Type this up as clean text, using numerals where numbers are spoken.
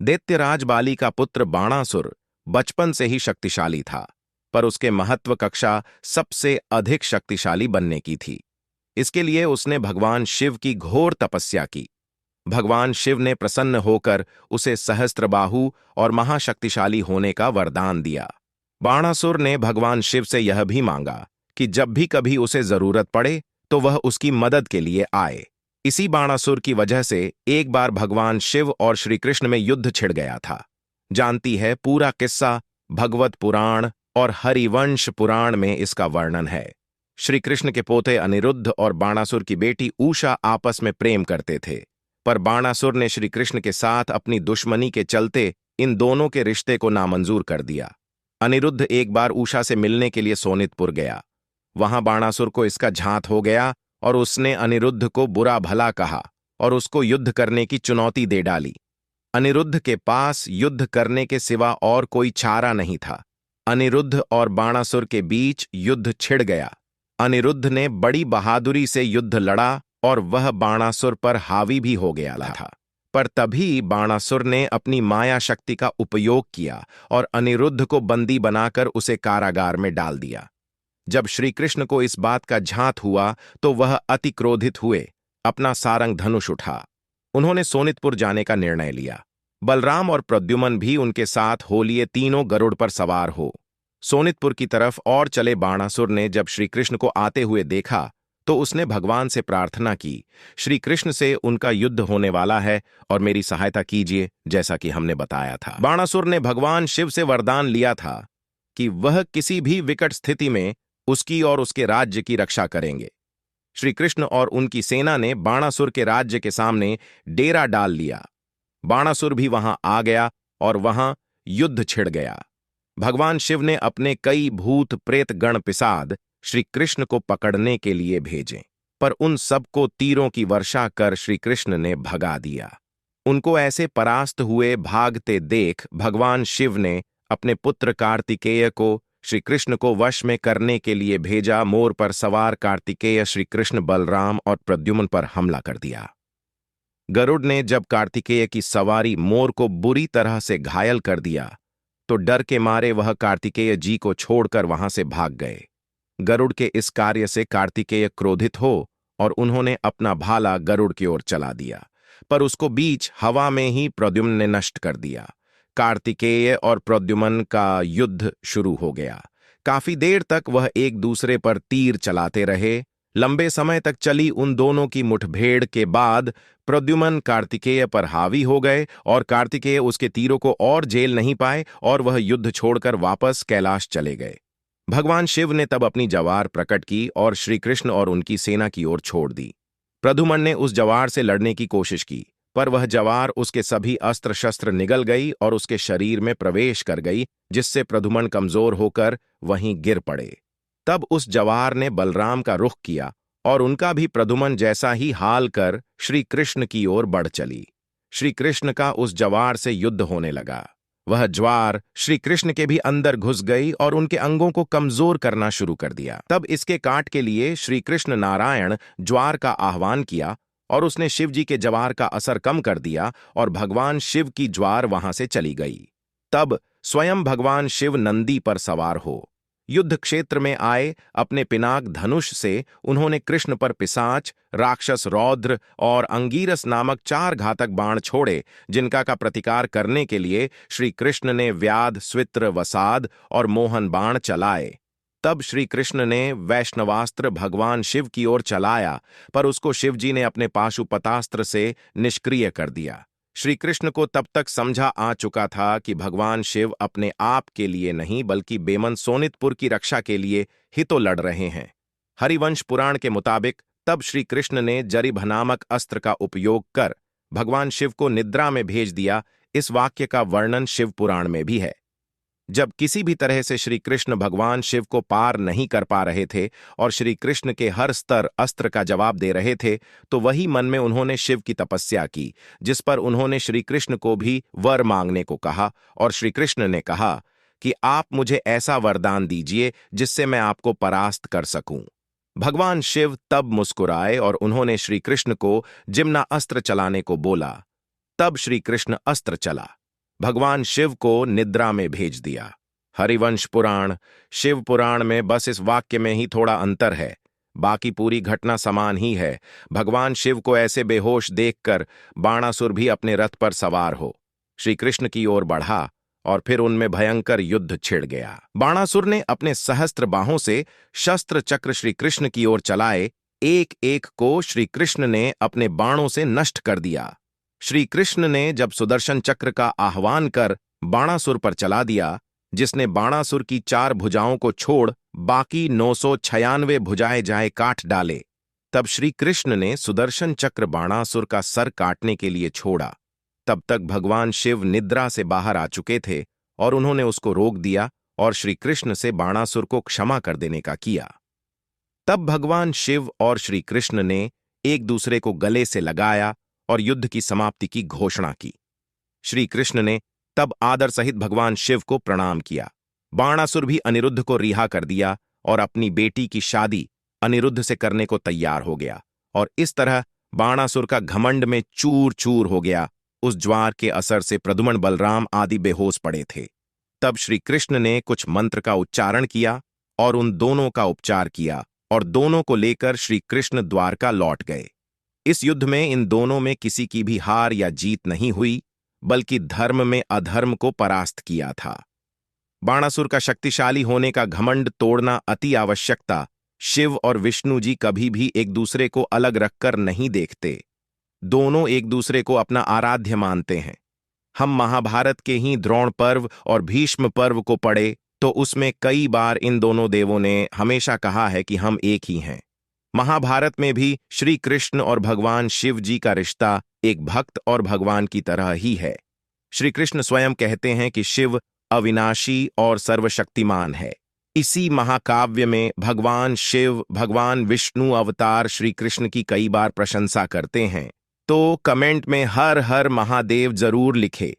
दैत्यराज बाली का पुत्र बाणासुर बचपन से ही शक्तिशाली था, पर उसके महत्व कक्षा सबसे अधिक शक्तिशाली बनने की थी। इसके लिए उसने भगवान शिव की घोर तपस्या की। भगवान शिव ने प्रसन्न होकर उसे सहस्त्रबाहु और महाशक्तिशाली होने का वरदान दिया। बाणासुर ने भगवान शिव से यह भी मांगा कि जब भी कभी उसे जरूरत पड़े तो वह उसकी मदद के लिए आए। इसी बाणासुर की वजह से एक बार भगवान शिव और श्री कृष्ण में युद्ध छिड़ गया था। जानती है, पूरा किस्सा भगवत पुराण और हरिवंश पुराण में इसका वर्णन है। श्री कृष्ण के पोते अनिरुद्ध और बाणासुर की बेटी उषा आपस में प्रेम करते थे, पर बाणासुर ने श्री कृष्ण के साथ अपनी दुश्मनी के चलते इन दोनों के रिश्ते को नामंजूर कर दिया। अनिरुद्ध एक बार उषा से मिलने के लिए सोनितपुर गया। वहां बाणासुर को इसका झांत हो गया और उसने अनिरुद्ध को बुरा भला कहा और उसको युद्ध करने की चुनौती दे डाली। अनिरुद्ध के पास युद्ध करने के सिवा और कोई चारा नहीं था। अनिरुद्ध और बाणासुर के बीच युद्ध छिड़ गया। अनिरुद्ध ने बड़ी बहादुरी से युद्ध लड़ा और वह बाणासुर पर हावी भी हो गया था। पर तभी बाणासुर ने अपनी माया शक्ति का उपयोग किया और अनिरुद्ध को बंदी बनाकर उसे कारागार में डाल दिया। जब श्री कृष्ण को इस बात का झांत हुआ तो वह अति क्रोधित हुए, अपना सारंग धनुष उठा। उन्होंने सोनितपुर जाने का निर्णय लिया। बलराम और प्रद्युमन भी उनके साथ हो लिए तीनों गरुड़ पर सवार हो सोनितपुर की तरफ और चले। बाणासुर ने जब श्री कृष्ण को आते हुए देखा तो उसने भगवान से प्रार्थना की, श्री कृष्ण से उनका युद्ध होने वाला है और मेरी सहायता कीजिए, जैसा कि हमने बताया था। बाणासुर ने भगवान शिव से वरदान लिया था कि वह किसी भी विकट स्थिति में उसकी और उसके राज्य की रक्षा करेंगे। श्री कृष्ण और उनकी सेना ने बाणासुर के राज्य के सामने डेरा डाल लिया। बाणासुर भी वहां आ गया और वहां युद्ध छिड़ गया। भगवान शिव ने अपने कई भूत प्रेत गण पिसाद श्री कृष्ण को पकड़ने के लिए भेजे, पर उन सबको तीरों की वर्षा कर श्री कृष्ण ने भगा दिया। उनको ऐसे परास्त हुए भागते देख भगवान शिव ने अपने पुत्र कार्तिकेय को श्री कृष्ण को वश में करने के लिए भेजा। मोर पर सवार कार्तिकेय श्री कृष्ण, बलराम और प्रद्युम्न पर हमला कर दिया। गरुड़ ने जब कार्तिकेय की सवारी मोर को बुरी तरह से घायल कर दिया तो डर के मारे वह कार्तिकेय जी को छोड़कर वहां से भाग गए। गरुड़ के इस कार्य से कार्तिकेय क्रोधित हो और उन्होंने अपना भाला गरुड़ की ओर चला दिया, पर उसको बीच हवा में ही प्रद्युम्न ने नष्ट कर दिया। कार्तिकेय और प्रद्युम्न का युद्ध शुरू हो गया। काफी देर तक वह एक दूसरे पर तीर चलाते रहे। लंबे समय तक चली उन दोनों की मुठभेड़ के बाद प्रद्युम्न कार्तिकेय पर हावी हो गए और कार्तिकेय उसके तीरों को और झेल नहीं पाए और वह युद्ध छोड़कर वापस कैलाश चले गए। भगवान शिव ने तब अपनी जवार प्रकट की और श्री कृष्ण और उनकी सेना की ओर छोड़ दी। प्रद्युम्न ने उस जवार से लड़ने की कोशिश की, पर वह जवार उसके सभी अस्त्र शस्त्र निगल गई और उसके शरीर में प्रवेश कर गई, जिससे प्रद्युम्न कमजोर होकर वहीं गिर पड़े। तब उस जवार ने बलराम का रुख किया और उनका भी प्रद्युम्न जैसा ही हाल कर श्री कृष्ण की ओर बढ़ चली। श्री कृष्ण का उस जवार से युद्ध होने लगा। वह ज्वार श्री कृष्ण के भी अंदर घुस गई और उनके अंगों को कमजोर करना शुरू कर दिया। तब इसके काट के लिए श्री कृष्ण नारायण ज्वार का आह्वान किया और उसने शिव जी के जवार का असर कम कर दिया और भगवान शिव की ज्वार वहां से चली गई। तब स्वयं भगवान शिव नंदी पर सवार हो युद्ध क्षेत्र में आए। अपने पिनाक धनुष से उन्होंने कृष्ण पर पिशाच, राक्षस रौद्र और अंगीरस नामक 4 घातक बाण छोड़े, जिनका का प्रतिकार करने के लिए श्री कृष्ण ने व्याध, स्वित्र, वसाद और मोहन बाण चलाए। तब श्री कृष्ण ने वैष्णवास्त्र भगवान शिव की ओर चलाया, पर उसको शिव जी ने अपने पाशुपतास्त्र से निष्क्रिय कर दिया। श्री कृष्ण को तब तक समझा आ चुका था कि भगवान शिव अपने आप के लिए नहीं बल्कि बेमन सोनितपुर की रक्षा के लिए ही तो लड़ रहे हैं। हरिवंश पुराण के मुताबिक तब श्री कृष्ण ने जरिभ नामक अस्त्र का उपयोग कर भगवान शिव को निद्रा में भेज दिया। इस वाक्य का वर्णन शिव पुराण में भी है। जब किसी भी तरह से श्री कृष्ण भगवान शिव को पार नहीं कर पा रहे थे और श्री कृष्ण के हर स्तर अस्त्र का जवाब दे रहे थे, तो वही मन में उन्होंने शिव की तपस्या की, जिस पर उन्होंने श्री कृष्ण को भी वर मांगने को कहा और श्री कृष्ण ने कहा कि आप मुझे ऐसा वरदान दीजिए जिससे मैं आपको परास्त कर सकूं। भगवान शिव तब मुस्कुराए और उन्होंने श्री कृष्ण को जिम्ना अस्त्र चलाने को बोला। तब श्री कृष्ण अस्त्र चला। भगवान शिव को निद्रा में भेज दिया। हरिवंश पुराण, शिव पुराण में बस इस वाक्य में ही थोड़ा अंतर है, बाकी पूरी घटना समान ही है। भगवान शिव को ऐसे बेहोश देखकर बाणासुर भी अपने रथ पर सवार हो श्री कृष्ण की ओर बढ़ा और फिर उनमें भयंकर युद्ध छिड़ गया। बाणासुर ने अपने सहस्त्र बाहों से शस्त्र चक्र श्री कृष्ण की ओर चलाए, एक एक को श्री कृष्ण ने अपने बाणों से नष्ट कर दिया। श्री कृष्ण ने जब सुदर्शन चक्र का आह्वान कर बाणासुर पर चला दिया, जिसने बाणासुर की 4 भुजाओं को छोड़ बाकी 996 भुजाएं जाए काट डाले, तब श्री कृष्ण ने सुदर्शन चक्र बाणासुर का सर काटने के लिए छोड़ा। तब तक भगवान शिव निद्रा से बाहर आ चुके थे और उन्होंने उसको रोक दिया और श्री कृष्ण से बाणासुर को क्षमा कर देने का किया। तब भगवान शिव और श्री कृष्ण ने एक दूसरे को गले से लगाया और युद्ध की समाप्ति की घोषणा की। श्री कृष्ण ने तब आदर सहित भगवान शिव को प्रणाम किया। बाणासुर भी अनिरुद्ध को रिहा कर दिया और अपनी बेटी की शादी अनिरुद्ध से करने को तैयार हो गया, और इस तरह बाणासुर का घमंड में चूर चूर हो गया। उस ज्वार के असर से प्रद्युम्न, बलराम आदि बेहोश पड़े थे। तब श्री कृष्ण ने कुछ मंत्र का उच्चारण किया और उन दोनों का उपचार किया, और दोनों को लेकर श्री कृष्ण द्वारका लौट गए। इस युद्ध में इन दोनों में किसी की भी हार या जीत नहीं हुई, बल्कि धर्म में अधर्म को परास्त किया था। बाणासुर का शक्तिशाली होने का घमंड तोड़ना अति आवश्यकता। शिव और विष्णु जी कभी भी एक दूसरे को अलग रखकर नहीं देखते, दोनों एक दूसरे को अपना आराध्य मानते हैं। हम महाभारत के ही द्रोण पर्व और भीष्म पर्व को पढ़े तो उसमें कई बार इन दोनों देवों ने हमेशा कहा है कि हम एक ही हैं। महाभारत में भी श्री कृष्ण और भगवान शिव जी का रिश्ता एक भक्त और भगवान की तरह ही है। श्री कृष्ण स्वयं कहते हैं कि शिव अविनाशी और सर्वशक्तिमान है। इसी महाकाव्य में भगवान शिव भगवान विष्णु अवतार श्री कृष्ण की कई बार प्रशंसा करते हैं। तो कमेंट में हर हर महादेव जरूर लिखे।